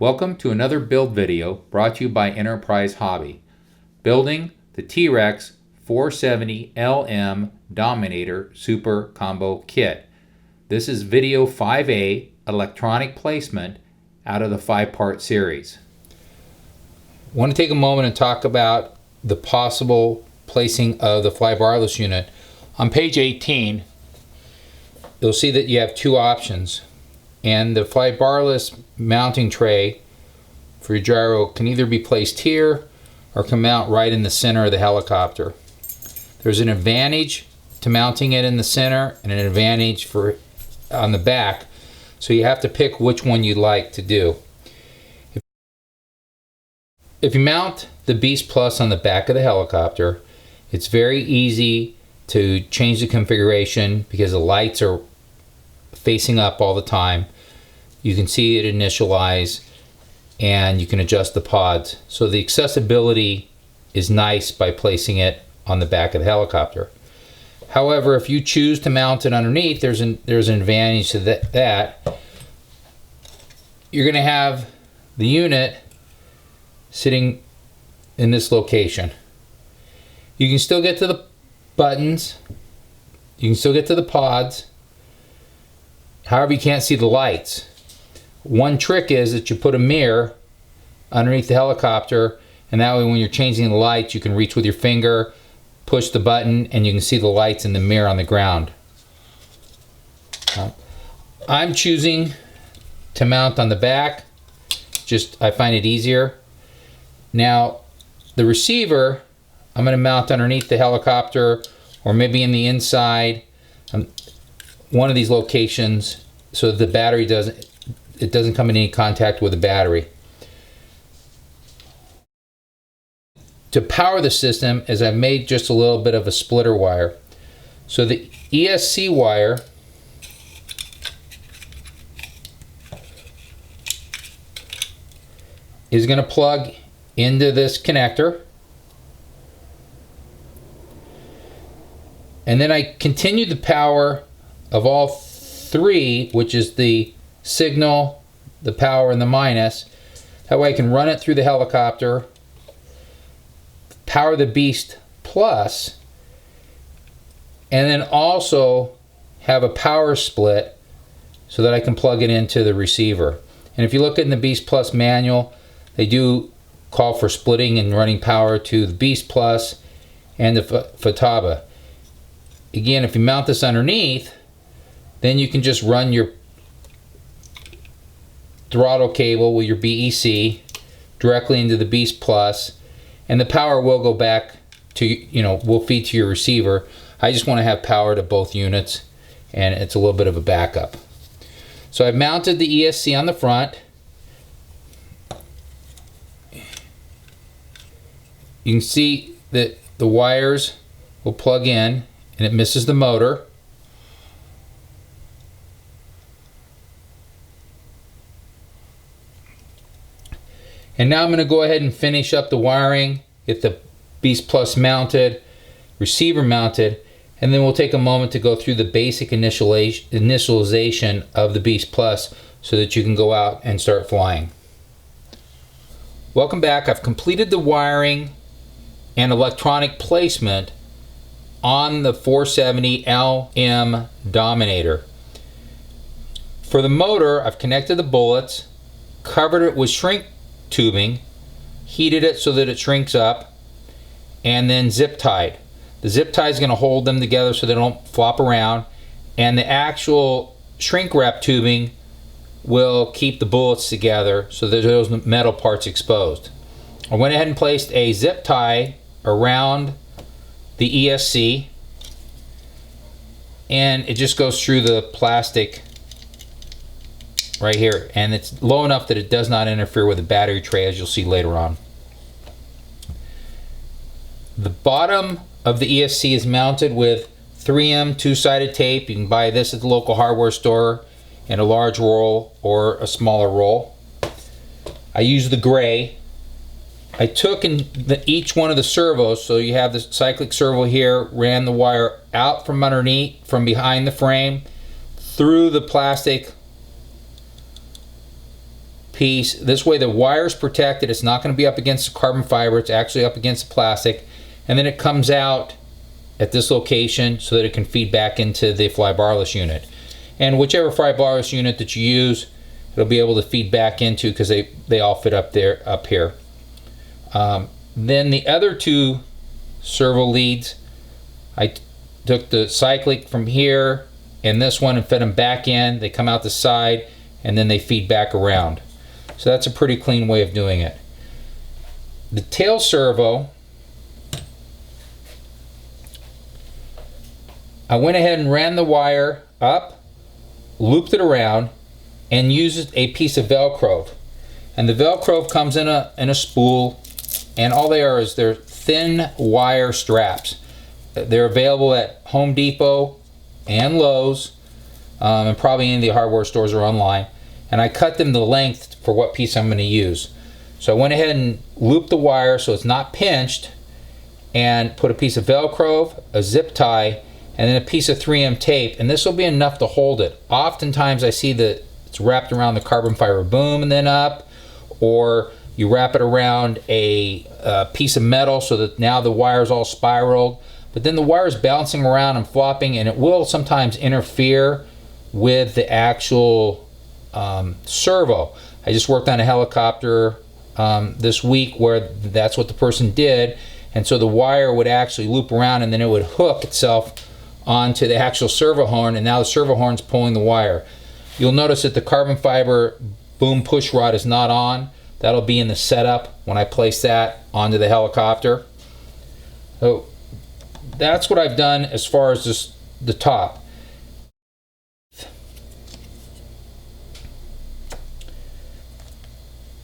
Welcome to another build video brought to you by Enterprise Hobby. Building the TREX 470LM Dominator Super Combo Kit. This is video 5A, electronic placement out of the 5-part series. I want to take a moment and talk about the possible placing of the Flybarless unit. On page 18, you'll see that you have two options. And the Flybarless mounting tray for your gyro can either be placed here or can mount right in the center of the helicopter. There's an advantage to mounting it in the center and an advantage for on the back, so you have to pick which one you'd like to do. If you mount the Beast Plus on the back of the helicopter, it's very easy to change the configuration because the lights are facing up all the time. You can see it initialize and you can adjust the pods. So the accessibility is nice by placing it on the back of the helicopter. However, if you choose to mount it underneath, there's an advantage to that. You're going to have the unit sitting in this location. You can still get to the buttons, you can still get to the pods, however you can't see the lights. One trick is that you put a mirror underneath the helicopter, and that way when you're changing the lights you can reach with your finger, push the button, and you can see the lights in the mirror on the ground. I'm choosing to mount on the back, just I find it easier. Now the receiver I'm going to mount underneath the helicopter or maybe in the inside, one of these locations, so that the battery doesn't come in any contact with the battery. To power the system, as I've made just a little bit of a splitter wire. So the ESC wire is going to plug into this connector. And then I continue the power of all three, which is the signal, the power, and the minus. That way I can run it through the helicopter, power the Beast Plus, and then also have a power split so that I can plug it into the receiver. And if you look in the Beast Plus manual, they do call for splitting and running power to the Beast Plus and the Futaba. Again, if you mount this underneath, then you can just run your throttle cable with your BEC directly into the Beast Plus, and the power will go back to, will feed to your receiver. I just want to have power to both units, and it's a little bit of a backup. So I've mounted the ESC on the front. You can see that the wires will plug in and it misses the motor. And now I'm going to go ahead and finish up the wiring, get the Beast Plus mounted, receiver mounted, and then we'll take a moment to go through the basic initialization of the Beast Plus so that you can go out and start flying. Welcome back. I've completed the wiring and electronic placement on the 470LM Dominator. For the motor, I've connected the bullets, covered it with shrink tubing, heated it so that it shrinks up, and then zip tied. The zip tie is going to hold them together so they don't flop around, and the actual shrink wrap tubing will keep the bullets together so that those metal parts exposed. I went ahead and placed a zip tie around the ESC, and it just goes through the plastic right here, and it's low enough that it does not interfere with the battery tray, as you'll see later on. The bottom of the ESC is mounted with 3M two-sided tape. You can buy this at the local hardware store in a large roll or a smaller roll. I use the gray. I took in each one of the servos, so you have the cyclic servo here, ran the wire out from underneath, from behind the frame, through the plastic piece. This way the wire is protected. It's not going to be up against the carbon fiber. It's actually up against the plastic. And then it comes out at this location so that it can feed back into the Flybarless unit. And whichever Flybarless unit that you use, it'll be able to feed back into, because they all fit up here. Then the other two servo leads, I took the cyclic from here and this one and fed them back in. They come out the side and then they feed back around. So that's a pretty clean way of doing it. The tail servo, I went ahead and ran the wire up, looped it around, and used a piece of Velcro. And the Velcro comes in a spool, and all they are is they're thin wire straps. They're available at Home Depot and Lowe's, and probably any of the hardware stores or online. And I cut them the length for what piece I'm going to use. So I went ahead and looped the wire so it's not pinched, and put a piece of Velcro, a zip tie, and then a piece of 3M tape, and this will be enough to hold it. Oftentimes I see that it's wrapped around the carbon fiber boom and then up, or you wrap it around a piece of metal so that now the wire's all spiraled, but then the wire's bouncing around and flopping, and it will sometimes interfere with the actual servo. I just worked on a helicopter this week where that's what the person did, and so the wire would actually loop around and then it would hook itself onto the actual servo horn, and now the servo horn's pulling the wire. You'll notice that the carbon fiber boom push rod is not on. That'll be in the setup when I place that onto the helicopter. So that's what I've done as far as just the top.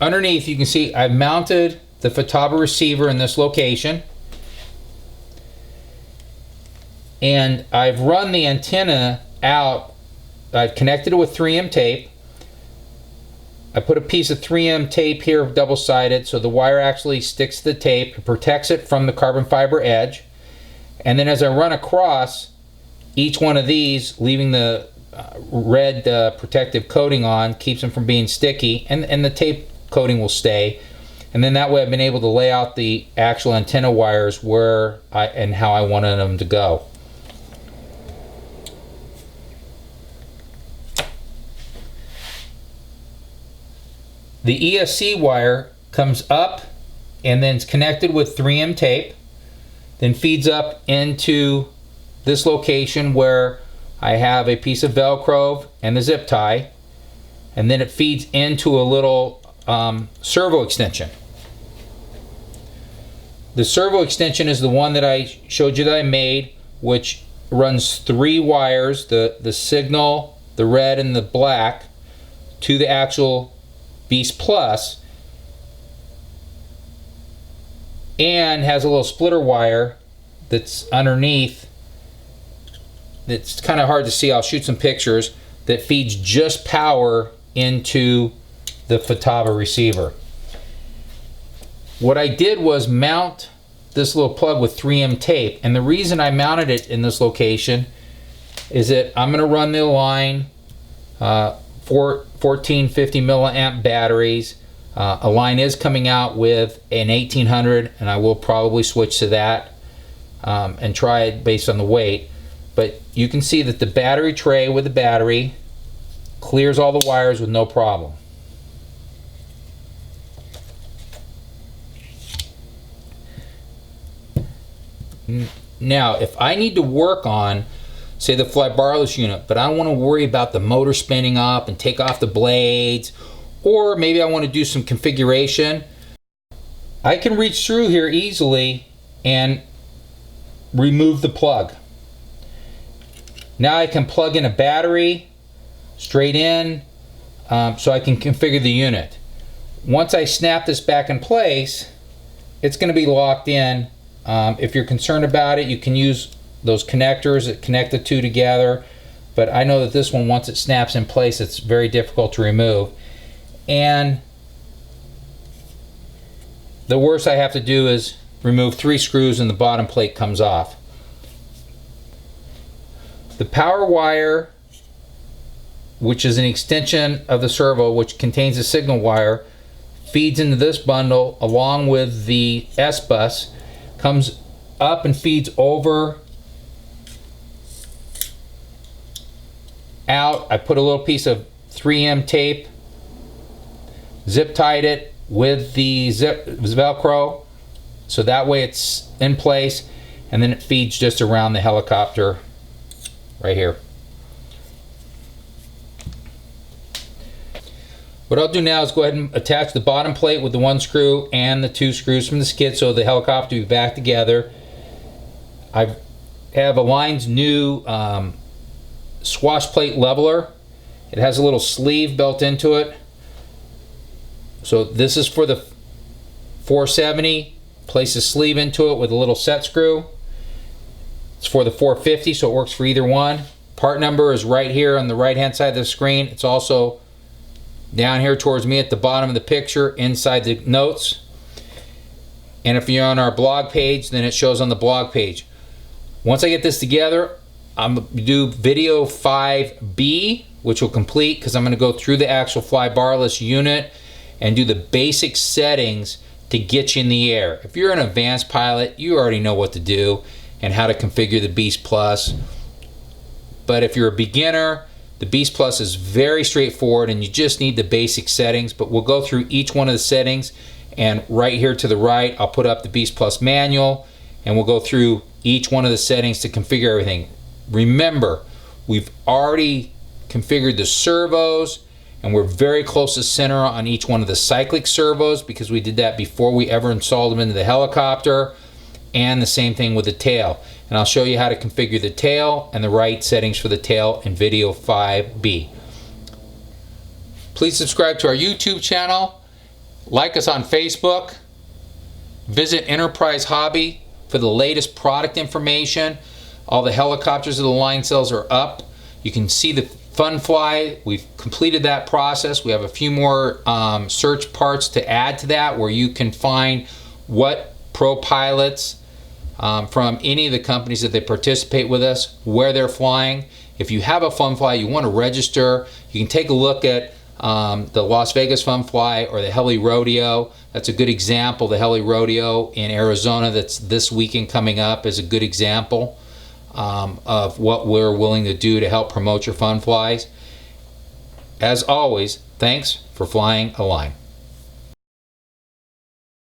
Underneath you can see I've mounted the Futaba receiver in this location, and I've run the antenna out. I've connected it with 3M tape. I put a piece of 3M tape here, double-sided, so the wire actually sticks to the tape. It protects it from the carbon fiber edge. And then as I run across each one of these, leaving the red protective coating on, keeps them from being sticky, and the tape coating will stay. And then that way I've been able to lay out the actual antenna wires where and how I wanted them to go. The ESC wire comes up and then it's connected with 3M tape, then feeds up into this location where I have a piece of Velcro and the zip tie, and then it feeds into a little servo extension. The servo extension is the one that I showed you that I made, which runs 3 wires, the signal, the red and the black, to the actual Beast Plus, and has a little splitter wire that's underneath. It's kind of hard to see. I'll shoot some pictures, that feeds just power into the Futaba receiver. What I did was mount this little plug with 3M tape, and the reason I mounted it in this location is that I'm going to run the line 1450 milliamp batteries. A line is coming out with an 1800, and I will probably switch to that and try it based on the weight. But you can see that the battery tray with the battery clears all the wires with no problem. Now, if I need to work on, say, the Flybarless unit, but I don't want to worry about the motor spinning up and take off the blades, or maybe I want to do some configuration, I can reach through here easily and remove the plug. Now I can plug in a battery straight in, so I can configure the unit. Once I snap this back in place, it's going to be locked in. If you're concerned about it, you can use those connectors that connect the two together, but I know that this one, once it snaps in place, it's very difficult to remove. And the worst I have to do is remove 3 screws and the bottom plate comes off. The power wire which is an extension of the servo, which contains a signal wire, feeds into this bundle along with the S-bus, comes up and feeds over, out. I put a little piece of 3M tape, zip tied it with the Velcro, so that way it's in place, and then it feeds just around the helicopter right here. What I'll do now is go ahead and attach the bottom plate with the 1 screw and the 2 screws from the skid so the helicopter will be back together. I have Align's new swash plate leveler. It has a little sleeve built into it. So this is for the 470. Place a sleeve into it with a little set screw. It's for the 450, so it works for either one. Part number is right here on the right hand side of the screen. It's also down here towards me at the bottom of the picture inside the notes. And if you're on our blog page, then it shows on the blog page. Once I get this together, I'm going to do video 5B, which will complete because I'm going to go through the actual Flybarless unit and do the basic settings to get you in the air. If you're an advanced pilot, you already know what to do and how to configure the Beast Plus. But if you're a beginner, the Beast Plus is very straightforward and you just need the basic settings. But we'll go through each one of the settings, and right here to the right I'll put up the Beast Plus manual and we'll go through each one of the settings to configure everything. Remember, we've already configured the servos and we're very close to center on each one of the cyclic servos because we did that before we ever installed them into the helicopter, and the same thing with the tail. And I'll show you how to configure the tail and the right settings for the tail in video 5B. Please subscribe to our YouTube channel, like us on Facebook, visit Enterprise Hobby for the latest product information. All the helicopters of the line cells are up. You can see the Fun Fly. We've completed that process. We have a few more search parts to add to that, where you can find what pro pilots from any of the companies that they participate with us, where they're flying. If you have a Fun Fly, you want to register, you can take a look at the Las Vegas Fun Fly or the Heli Rodeo. That's a good example. The Heli Rodeo in Arizona that's this weekend coming up is a good example of what we're willing to do to help promote your Fun Flies. As always, thanks for flying Align.